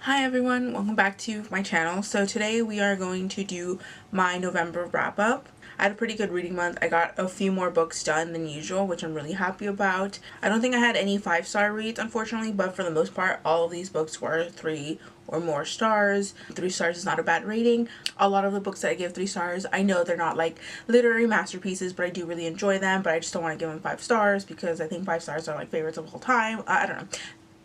Hi everyone, welcome back to my channel. So today we are going to do my November wrap up. I had a pretty good reading month. I got a few more books done than usual, which I'm really happy about. I don't think I had any 5-star reads, unfortunately, but for the most part, all of these books were 3 or more stars. 3 stars is not a bad rating. A lot of the books that I give 3 stars, I know they're not like literary masterpieces, but I do really enjoy them, but I just don't want to give them 5 stars because I think 5 stars are like favorites of all time. I don't know.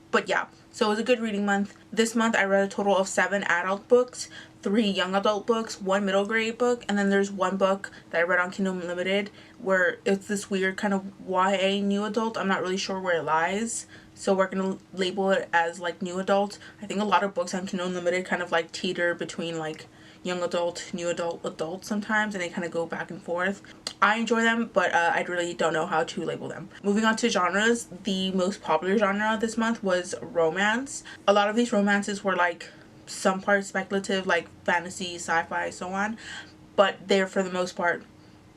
But yeah, so it was a good reading month. This month I read a total of 7 adult books, 3 young adult books, 1 middle grade book, and then there's 1 book that I read on Kindle Unlimited where it's this weird kind of YA new adult. I'm not really sure where it lies, so we're going to label it as like new adult. I think a lot of books on Kindle Unlimited kind of like teeter between like young adult, new adult, adult sometimes, and they kind of go back and forth. I enjoy them, but I really don't know how to label them. Moving on to genres, the most popular genre this month was romance. A lot of these romances were like some parts speculative, like fantasy, sci-fi, so on, but they're for the most part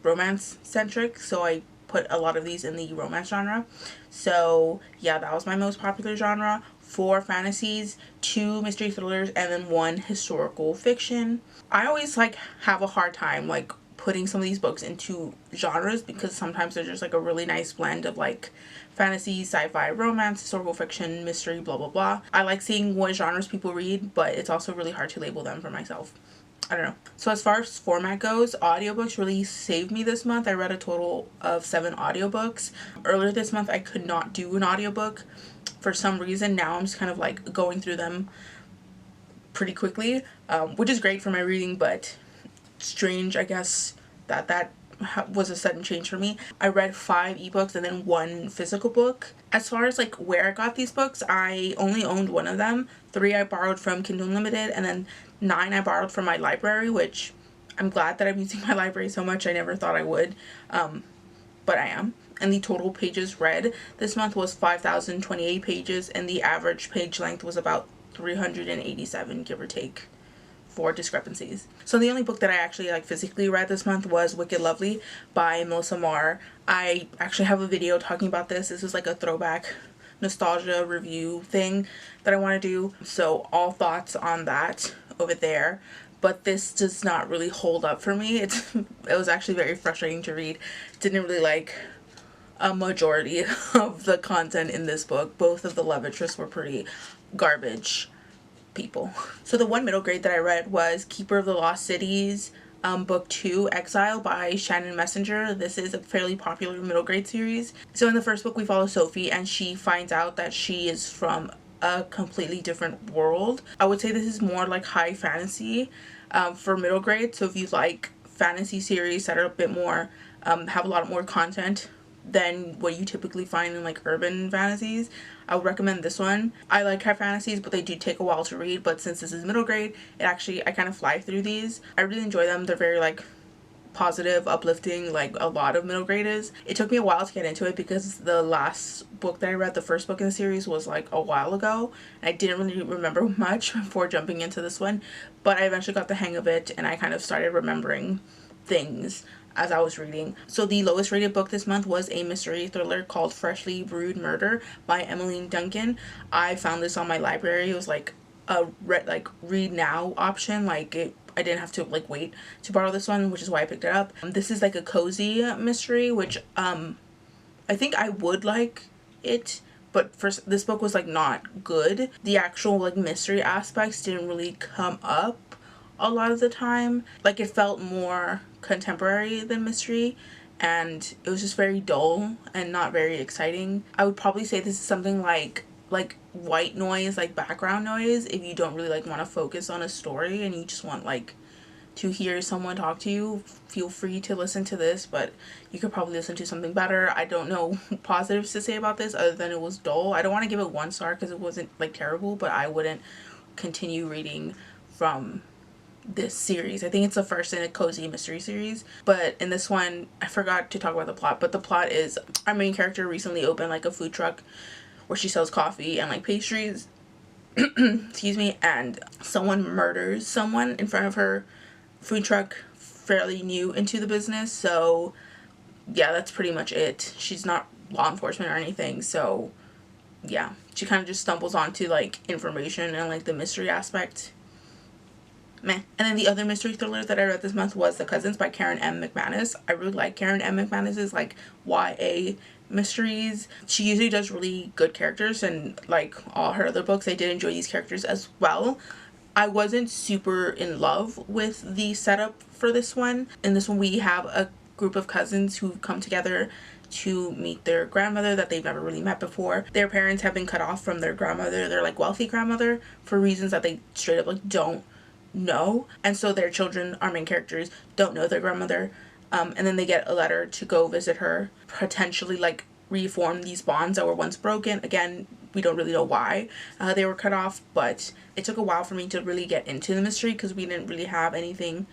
romance centric, so I put a lot of these in the romance genre. So yeah, that was my most popular genre. 4 fantasies, 2 mystery thrillers, and then 1 historical fiction. I always like have a hard time like putting some of these books into genres because sometimes they're just like a really nice blend of like fantasy, sci-fi, romance, historical fiction, mystery, blah blah blah. I like seeing what genres people read, but it's also really hard to label them for myself. I don't know. So as far as format goes, audiobooks really saved me this month. I read a total of 7 audiobooks. Earlier this month I could not do an audiobook for some reason. Now I'm just kind of like going through them pretty quickly, which is great for my reading, but strange I guess that was a sudden change for me. I read 5 ebooks and then 1 physical book. As far as like where I got these books, I only owned 1 of them. 3 I borrowed from Kindle Unlimited, and then 9 I borrowed from my library, which I'm glad that I'm using my library so much. I never thought I would, but I am. And the total pages read this month was 5,028 pages, and the average page length was about 387, give or take, for discrepancies. So the only book that I actually like physically read this month was Wicked Lovely by Melissa Marr. I actually have a video talking about this. This is like a throwback nostalgia review thing that I want to do, so all thoughts on that over there. But this does not really hold up for me. It was actually very frustrating to read. Didn't really like a majority of the content in this book. Both of the love interests were pretty garbage people. So the 1 middle grade that I read was Keeper of the Lost Cities, book 2, Exile by Shannon Messenger. This is a fairly popular middle grade series. So in the first book we follow Sophie, and she finds out that she is from a completely different world. I would say this is more like high fantasy for middle grade. So if you like fantasy series that are a bit more have a lot more content than what you typically find in like urban fantasies, I would recommend this one. I like high fantasies, but they do take a while to read, but since this is middle grade, I kind of fly through these. I really enjoy them. They're very like positive, uplifting, like a lot of middle grade is. It took me a while to get into it because the last book that I read, the first book in the series, was like a while ago, and I didn't really remember much before jumping into this one, but I eventually got the hang of it and I kind of started remembering things as I was reading. So the lowest rated book this month was a mystery thriller called Freshly Brewed Murder by Emmeline Duncan. I found this on my library. It was like a read now option. I didn't have to like wait to borrow this one, which is why I picked it up. This is like a cozy mystery, which I think I would like it, but first this book was like not good. The actual like mystery aspects didn't really come up a lot of the time. Like it felt more contemporary than mystery, and it was just very dull and not very exciting. I would probably say this is something like white noise, like background noise, if you don't really like want to focus on a story and you just want like to hear someone talk to you. Feel free to listen to this, but you could probably listen to something better. I don't know positives to say about this other than it was dull. I don't want to give it 1 star because it wasn't like terrible, but I wouldn't continue reading from this series. I think it's the first in a cozy mystery series, but in this one I forgot to talk about the plot. But the plot is our main character recently opened like a food truck where she sells coffee and like pastries excuse me, and someone murders someone in front of her food truck, fairly new into the business. So yeah, that's pretty much it. She's not law enforcement or anything, so yeah, she kind of just stumbles onto like information and like the mystery aspect. Meh. And then the other mystery thriller that I read this month was The Cousins by Karen M. McMannus. I really like Karen M. McManus's like YA mysteries. She usually does really good characters, and like all her other books, I did enjoy these characters as well. I wasn't super in love with the setup for this one. In this one, we have a group of cousins who come together to meet their grandmother that they've never really met before. Their parents have been cut off from their grandmother, their like wealthy grandmother, for reasons that they straight up like don't know. And so their children, our main characters, don't know their grandmother. And then they get a letter to go visit her, potentially like reform these bonds that were once broken. Again, we don't really know why they were cut off, but it took a while for me to really get into the mystery because we didn't really have anything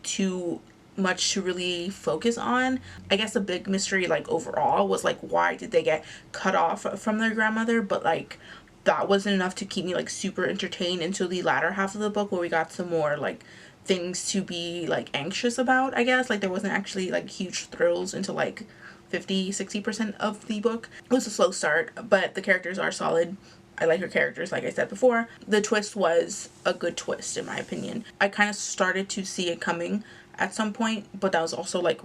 too much to really focus on. I guess the big mystery like overall was like, why did they get cut off from their grandmother? But like that wasn't enough to keep me like super entertained until the latter half of the book, where we got some more like things to be like anxious about. I guess like there wasn't actually like huge thrills until like 50-60% of the book. It was a slow start, but the characters are solid. I like her characters, like I said before. The twist was a good twist in my opinion. I kind of started to see it coming at some point, but that was also like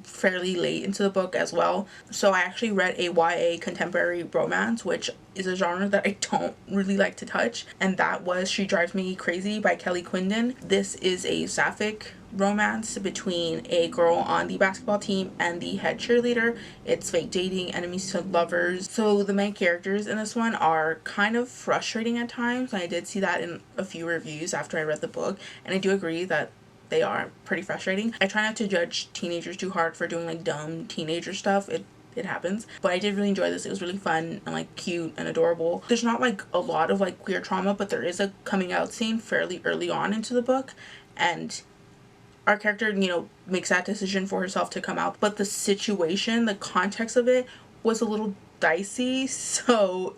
fairly late into the book as well. So I actually read a YA contemporary romance, which is a genre that I don't really like to touch, and that was She Drives Me Crazy by Kelley Quindlan. This is a sapphic romance between a girl on the basketball team and the head cheerleader. It's fake dating, enemies to lovers. So the main characters in this one are kind of frustrating at times. I did see that in a few reviews after I read the book, and I do agree that they are pretty frustrating. I try not to judge teenagers too hard for doing like dumb teenager stuff. It happens. But I did really enjoy this. It was really fun and like cute and adorable. There's not like a lot of like queer trauma, but there is a coming out scene fairly early on into the book, and our character, you know, makes that decision for herself to come out. But the situation, the context of it was a little dicey. So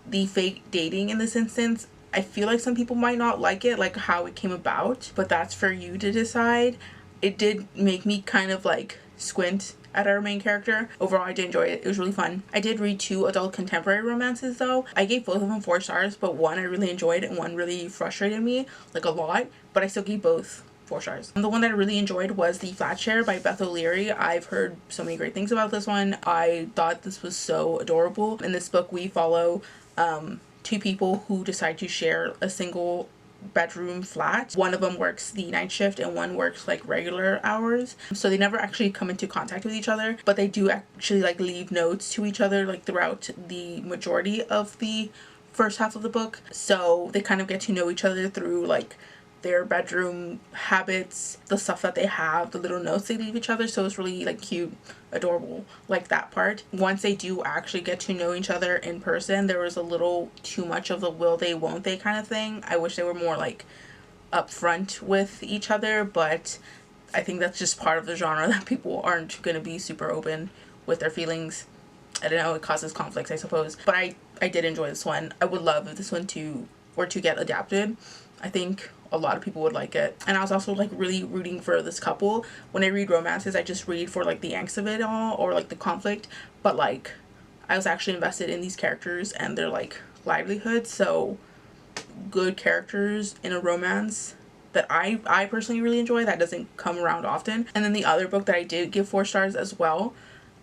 the fake dating in this instance, I feel like some people might not like it, like how it came about, but that's for you to decide. It did make me kind of like squint at our main character. Overall, I did enjoy it. It was really fun. I did read 2 adult contemporary romances though. I gave both of them 4 stars, but one I really enjoyed and one really frustrated me like a lot, but I still gave both 4 stars. The one that I really enjoyed was the Flatshare by Beth O'Leary. I've heard so many great things about this one. I thought this was so adorable. In this book, we follow 2 people who decide to share a single bedroom flat. One of them works the night shift and one works like regular hours, so they never actually come into contact with each other, but they do actually like leave notes to each other like throughout the majority of the first half of the book. So they kind of get to know each other through like their bedroom habits, the stuff that they have, the little notes they leave each other. So it's really like cute, adorable, like that part. Once they do actually get to know each other in person, there was a little too much of the will they won't they kind of thing. I wish they were more like upfront with each other, but I think that's just part of the genre that people aren't going to be super open with their feelings. I don't know, it causes conflicts, I suppose. But I did enjoy this one. I would love if this one were to get adapted. I think a lot of people would like it. And I was also like really rooting for this couple. When I read romances, I just read for like the angst of it all or like the conflict, but like I was actually invested in these characters and their like livelihood. So good characters in a romance that I personally really enjoy, that doesn't come around often. And then the other book that I did give 4 stars as well,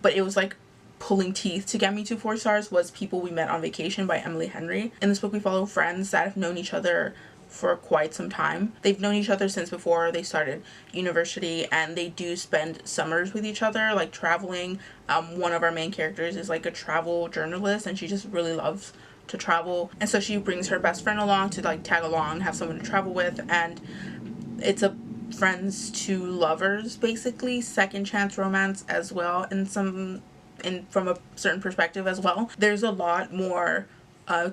but it was like pulling teeth to get me to 4 stars, was People We Met on Vacation by Emily Henry. In this book, we follow friends that have known each other for quite some time. They've known each other since before they started university, and they do spend summers with each other, like traveling. One of our main characters is like a travel journalist, and she just really loves to travel, and so she brings her best friend along to like tag along, have someone to travel with, and it's a friends to lovers basically second chance romance as well, from a certain perspective as well. There's a lot more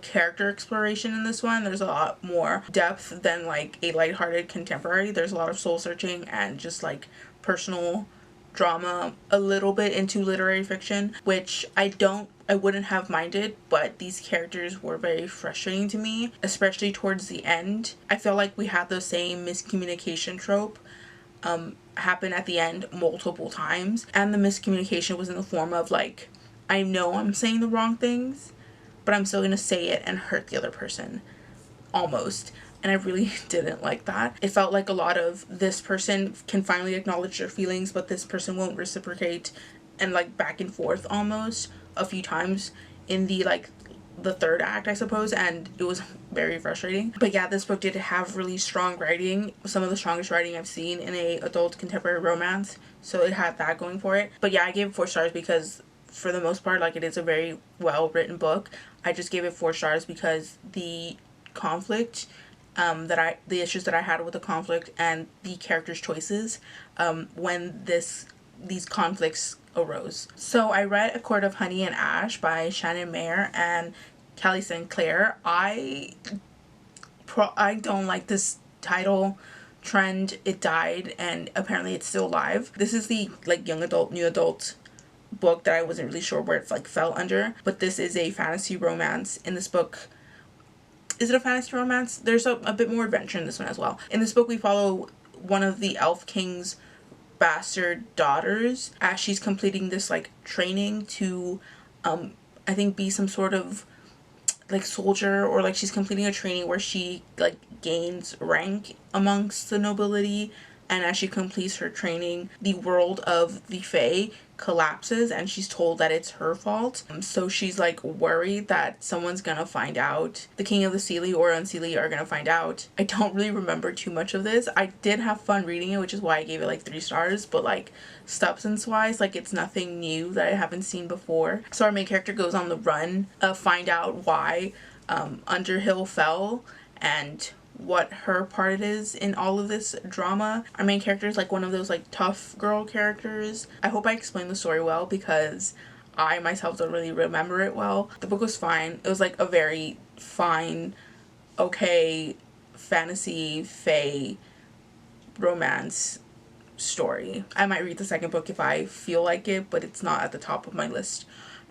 character exploration in this one. There's a lot more depth than like a lighthearted contemporary. There's a lot of soul searching and just like personal drama, a little bit into literary fiction, which I wouldn't have minded, but these characters were very frustrating to me, especially towards the end. I felt like we had the same miscommunication trope happen at the end multiple times, and the miscommunication was in the form of like I know I'm saying the wrong things, but I'm still gonna say it and hurt the other person, almost. And I really didn't like that. It felt like a lot of this person can finally acknowledge their feelings, but this person won't reciprocate, and like back and forth almost a few times in the like the third act, I suppose, and it was very frustrating. But yeah, this book did have really strong writing, some of the strongest writing I've seen in a adult contemporary romance, so it had that going for it. But yeah, I gave it 4 stars because for the most part, like, it is a very well written book. I just gave it 4 stars because the conflict the issues that I had with the conflict and the characters' choices when these conflicts arose. So I read A Court of Honey and Ash by Shannon, Meyer and Kelley Sinclair. I don't like this title trend. It died and apparently it's still alive. This is the like young adult, new adult book that I wasn't really sure where it like fell under, but this is a fantasy romance. In this book, is it a fantasy romance? There's a bit more adventure in this one as well. In this book, we follow one of the Elf King's bastard daughters as she's completing this like training to I think be some sort of like soldier, or like she's completing a training where she like gains rank amongst the nobility. And as she completes her training, the world of the Fae collapses and she's told that it's her fault. So she's like worried that someone's gonna find out. The King of the Seelie or Unseelie are gonna find out. I don't really remember too much of this. I did have fun reading it, which is why I gave it like 3 stars, but like substance wise, like it's nothing new that I haven't seen before. So our main character goes on the run, find out why Underhill fell and what her part is in all of this drama. Our main character is like one of those like tough girl characters. I hope I explained the story well because I myself don't really remember it well. The book was fine. It was like a very fine, okay, fantasy, fae, romance story. I might read the second book if I feel like it, but it's not at the top of my list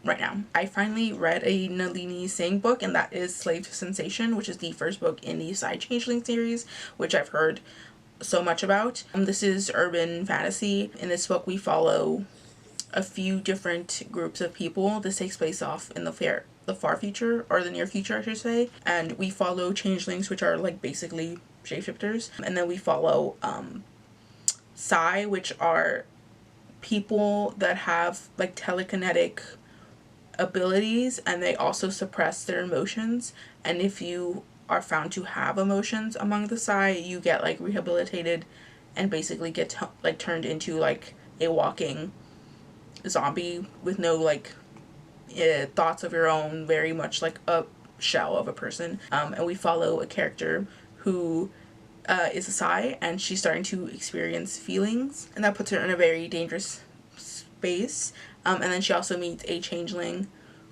right now. I finally read a Nalini Singh book, and that is Slave to Sensation, which is the first book in the Side Changeling series, which I've heard so much about. This is urban fantasy. In this book, we follow a few different groups of people. This takes place off in the far future, or the near future, I should say. And we follow changelings, which are like basically shapeshifters. And then we follow Sai, which are people that have like telekinetic abilities, and they also suppress their emotions. And if you are found to have emotions among the Sai, you get like rehabilitated and basically get like turned into like a walking zombie with no like thoughts of your own, very much like a shell of a person. And we follow a character who is a Sai, and she's starting to experience feelings, and that puts her in a very dangerous space. And then she also meets a changeling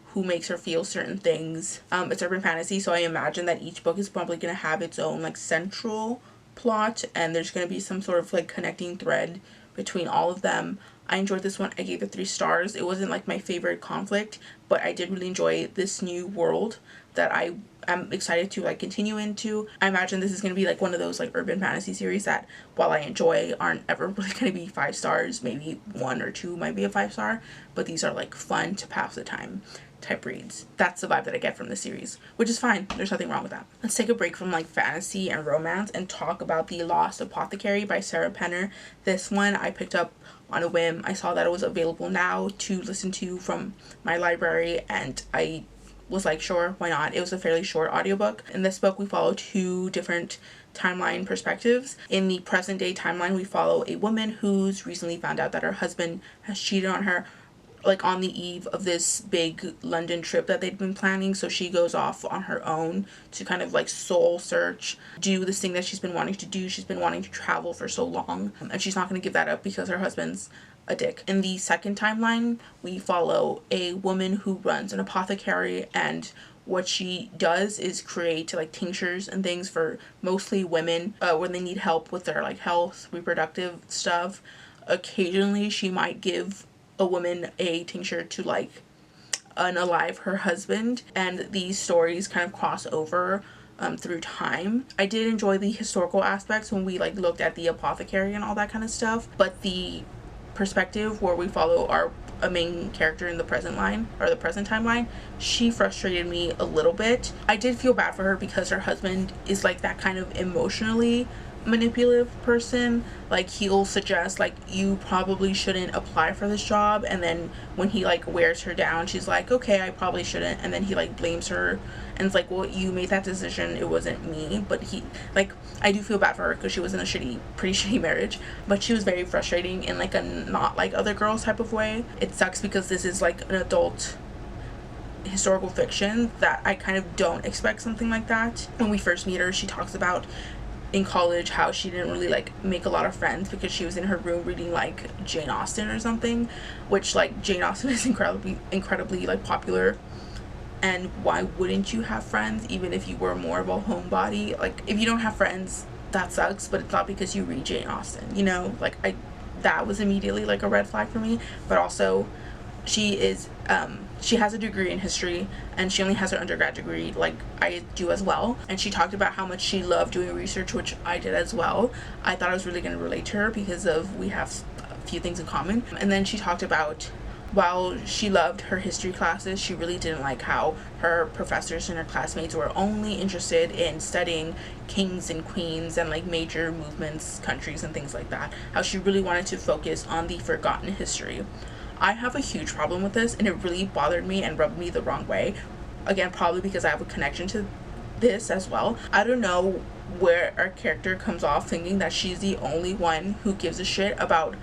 who makes her feel certain things. It's urban fantasy, so I imagine that each book is probably going to have its own like central plot, and there's going to be some sort of like connecting thread between all of them. I enjoyed this one. I gave it 3 stars. It wasn't like my favorite conflict, but I did really enjoy this new world that I am excited to like continue into. I imagine this is going to be like one of those like urban fantasy series that, while I enjoy, aren't ever really going to be 5 stars. Maybe 1 or 2 might be a 5-star, but these are like fun to pass the time type reads. That's the vibe that I get from the series, which is fine. There's nothing wrong with that. Let's take a break from like fantasy and romance and talk about The Lost Apothecary by Sarah Penner. This one I picked up on a whim. I saw that it was available now to listen to from my library, and I was like, sure, why not? It was a fairly short audiobook. In this book, we follow 2 different timeline perspectives. In the present day timeline, we follow a woman who's recently found out that her husband has cheated on her, like on the eve of this big London trip that they'd been planning. So she goes off on her own to kind of like soul search, do this thing that she's been wanting to do. She's been wanting to travel for so long, and she's not going to give that up because her husband's a dick. In the second timeline, we follow a woman who runs an apothecary, and what she does is create like tinctures and things for mostly women when they need help with their like health, reproductive stuff. Occasionally she might give a woman a tincture to like unalive her husband, and these stories kind of cross over through time. I did enjoy the historical aspects when we like looked at the apothecary and all that kind of stuff, but the perspective where we follow our a main character in the present line, or the present timeline, she frustrated me a little bit. I did feel bad for her because her husband is like that kind of emotionally manipulative person. Like, he'll suggest like, you probably shouldn't apply for this job, and then when he like wears her down, she's like, okay, I probably shouldn't, and then he like blames her and it's like, well, you made that decision, it wasn't me. But he, like, I do feel bad for her because she was in a pretty shitty marriage, but she was very frustrating in like a not like other girls type of way. It sucks because this is like an adult historical fiction that I kind of don't expect something like that. When we first meet her, she talks about in college how she didn't really like make a lot of friends because she was in her room reading like Jane Austen or something, which like Jane Austen is incredibly like popular, and why wouldn't you have friends even if you were more of a homebody? Like, if you don't have friends, that sucks, but it's not because you read Jane Austen, you know? Like, that was immediately like a red flag for me. But also, she is she has a degree in history, and she only has her undergrad degree like I do as well. And she talked about how much she loved doing research, which I did as well. I thought I was really going to relate to her because of we have a few things in common. And then she talked about, while she loved her history classes, she really didn't like how her professors and her classmates were only interested in studying kings and queens and like major movements, countries, and things like that. How she really wanted to focus on the forgotten history. I have a huge problem with this, and it really bothered me and rubbed me the wrong way. Again, probably because I have a connection to this as well. I don't know where our character comes off thinking that she's the only one who gives a shit about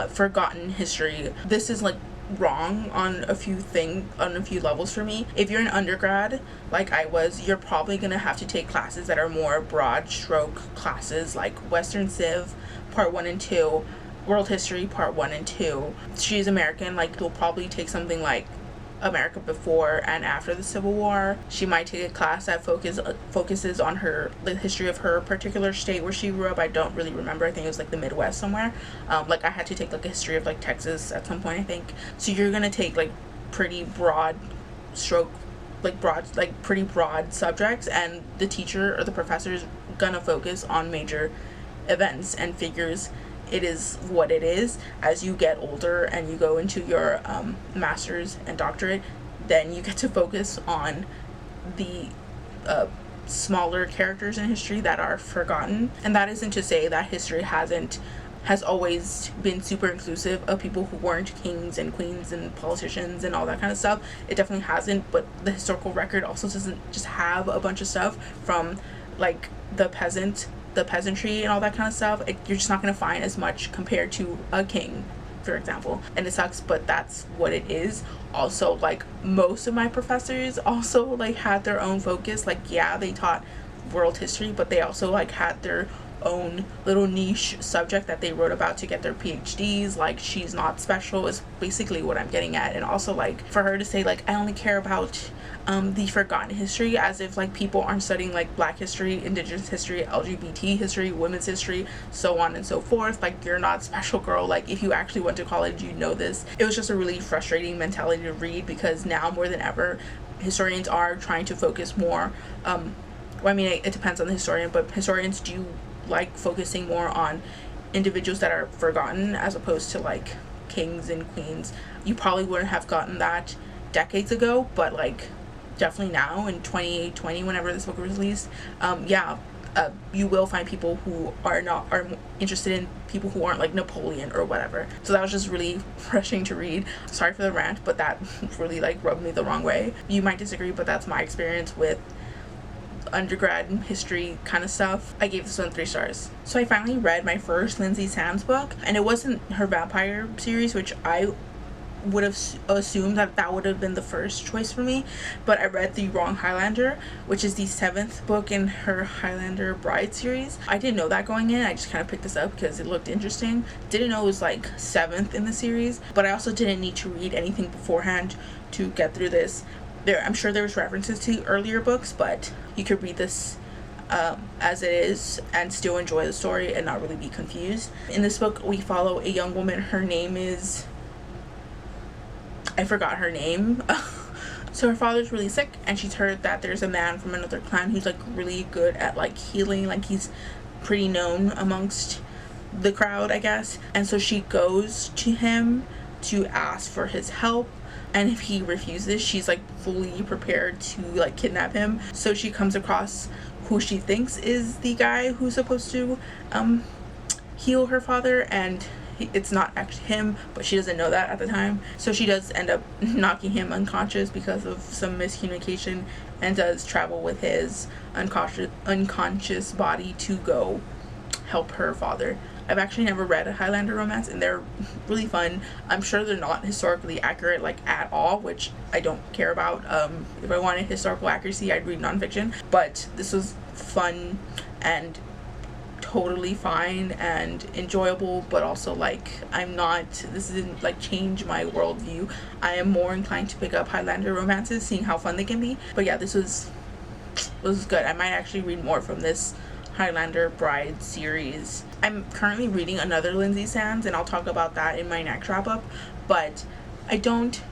forgotten history. This is like wrong on a few levels for me. If you're an undergrad like I was, you're probably gonna have to take classes that are more broad stroke classes like Western Civ Part 1 and 2, World History Part 1 and 2. She's American, like you'll probably take something like America before and after the Civil War. She might take a class that focuses on the history of her particular state where she grew up. I don't really remember. I think it was like the Midwest somewhere. Like I had to take like a history of like Texas at some point, I think. So you're gonna take like pretty broad stroke, pretty broad subjects, and the teacher or the professor is gonna focus on major events and figures. It is what it is. As you get older and you go into your master's and doctorate, then you get to focus on the smaller characters in history that are forgotten. And that isn't to say that history has always been super inclusive of people who weren't kings and queens and politicians and all that kind of stuff. It definitely hasn't, but the historical record also doesn't just have a bunch of stuff from like the peasantry and all that kind of stuff. You're just not going to find as much compared to a king, for example. And it sucks, but that's what it is. Also, like, most of my professors also like had their own focus. Like, yeah, they taught world history, but they also like had their own little niche subject that they wrote about to get their PhDs. Like, she's not special is basically what I'm getting at. And also, like, for her to say like, I only care about the forgotten history, as if like people aren't studying like Black history, Indigenous history, LGBT history, women's history, so on and so forth. Like, you're not special, girl. Like, if you actually went to college, you know this. It was just a really frustrating mentality to read, because now more than ever historians are trying to focus more well, I mean, it depends on the historian, but historians do like focusing more on individuals that are forgotten as opposed to like kings and queens. You probably wouldn't have gotten that decades ago, but like definitely now in 2020, whenever this book was released, you will find people who are interested in people who aren't like Napoleon or whatever. So that was just really refreshing to read. Sorry for the rant, but that really like rubbed me the wrong way. You might disagree, but that's my experience with undergrad history kind of stuff. I gave this one 3 stars. So I finally read my first Lynsay Sands book, and it wasn't her vampire series, which I would have assumed that would have been the first choice for me, but I read the Wrong Highlander, which is the 7th book in her Highlander Bride series. I didn't know that going in. I just kind of picked this up because it looked interesting. Didn't know it was like 7th in the series, but I also didn't need to read anything beforehand to get through this. I'm sure there was references to earlier books, but you could read this as it is and still enjoy the story and not really be confused. In this book, we follow a young woman. Her name is, I forgot her name. So her father's really sick, and she's heard that there's a man from another clan who's like really good at like healing. Like, he's pretty known amongst the crowd, I guess. And so she goes to him to ask for his help, and if he refuses, she's like fully prepared to like kidnap him. So she comes across who she thinks is the guy who's supposed to heal her father, and it's not actually him, but she doesn't know that at the time. So she does end up knocking him unconscious because of some miscommunication, and does travel with his unconscious body to go help her father. I've actually never read a Highlander romance, and they're really fun. I'm sure they're not historically accurate like at all, which I don't care about. If I wanted historical accuracy, I'd read nonfiction, but this was fun and totally fine and enjoyable, but also like this didn't like change my worldview. I am more inclined to pick up Highlander romances, seeing how fun they can be. But yeah, this was good. I might actually read more from this Highlander Bride series. I'm currently reading another Lynsay Sands, and I'll talk about that in my next wrap up, but I don't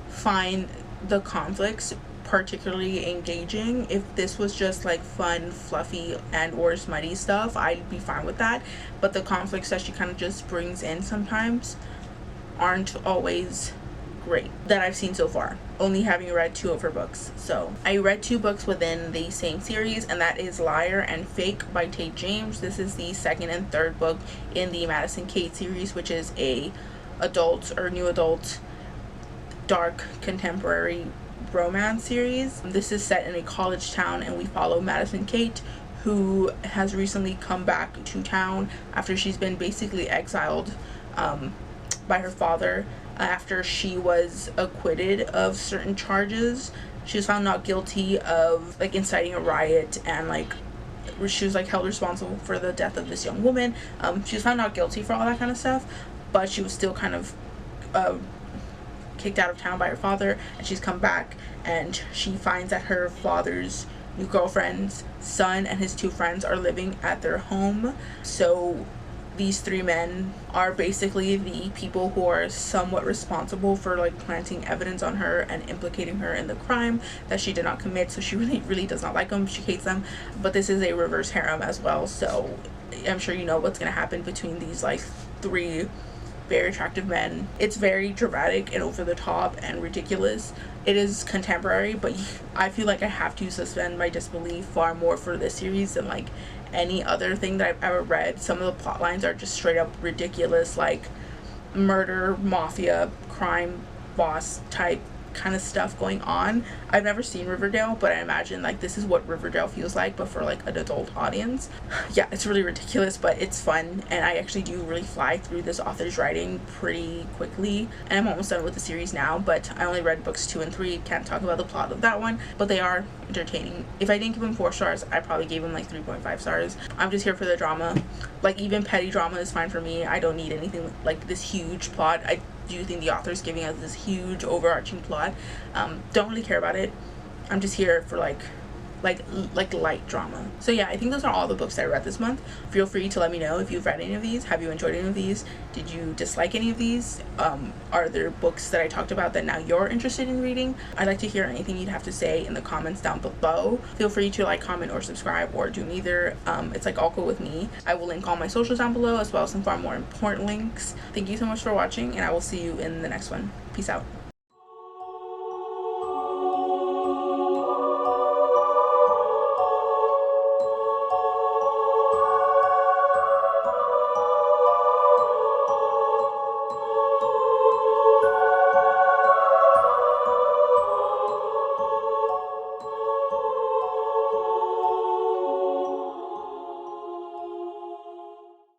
find the conflicts particularly engaging. If this was just like fun, fluffy, and or smutty stuff, I'd be fine with that, but the conflicts that she kind of just brings in sometimes aren't always great that I've seen so far, only having read 2 of her books. So I read 2 books within the same series, and that is Liar and Fake by Tate James. This is the 2nd and 3rd book in the Madison Kate series, which is a adult or new adult dark contemporary romance series. This is set in a college town, and we follow Madison Kate, who has recently come back to town after she's been basically exiled by her father after she was acquitted of certain charges. She was found not guilty of like inciting a riot, and like she was like held responsible for the death of this young woman. She was found not guilty for all that kind of stuff, but she was still kind of kicked out of town by her father, and she's come back, and she finds that her father's new girlfriend's son and his 2 friends are living at their home. So these 3 men are basically the people who are somewhat responsible for like planting evidence on her and implicating her in the crime that she did not commit. So she really does not like them. She hates them. But this is a reverse harem as well, so I'm sure you know what's gonna happen between these like 3 very attractive men. It's very dramatic and over the top and ridiculous. It is contemporary, but I feel like I have to suspend my disbelief far more for this series than like any other thing that I've ever read. Some of the plot lines are just straight up ridiculous, like murder, mafia, crime boss type kind of stuff going on. I've never seen Riverdale, but I imagine like this is what Riverdale feels like, but for like an adult audience. Yeah, it's really ridiculous, but it's fun, and I actually do really fly through this author's writing pretty quickly, and I'm almost done with the series now. But I only read books 2 and 3, can't talk about the plot of that one, but they are entertaining. If I didn't give them 4 stars, I probably gave them like 3.5 stars. I'm just here for the drama. Like even petty drama is fine for me. I don't need anything like this huge plot. I do think the author's giving us this huge overarching plot. Don't really care about it. I'm just here for like light drama. So yeah, I think those are all the books that I read this month. Feel free to let me know if you've read any of these. Have you enjoyed any of these? Did you dislike any of these? Are there books that I talked about that now you're interested in reading? I'd like to hear anything you'd have to say in the comments down below. Feel free to like, comment, or subscribe, or do neither. It's like all cool with me. I will link all my socials down below, as well as some far more important links. Thank you so much for watching, and I will see you in the next one. Peace out.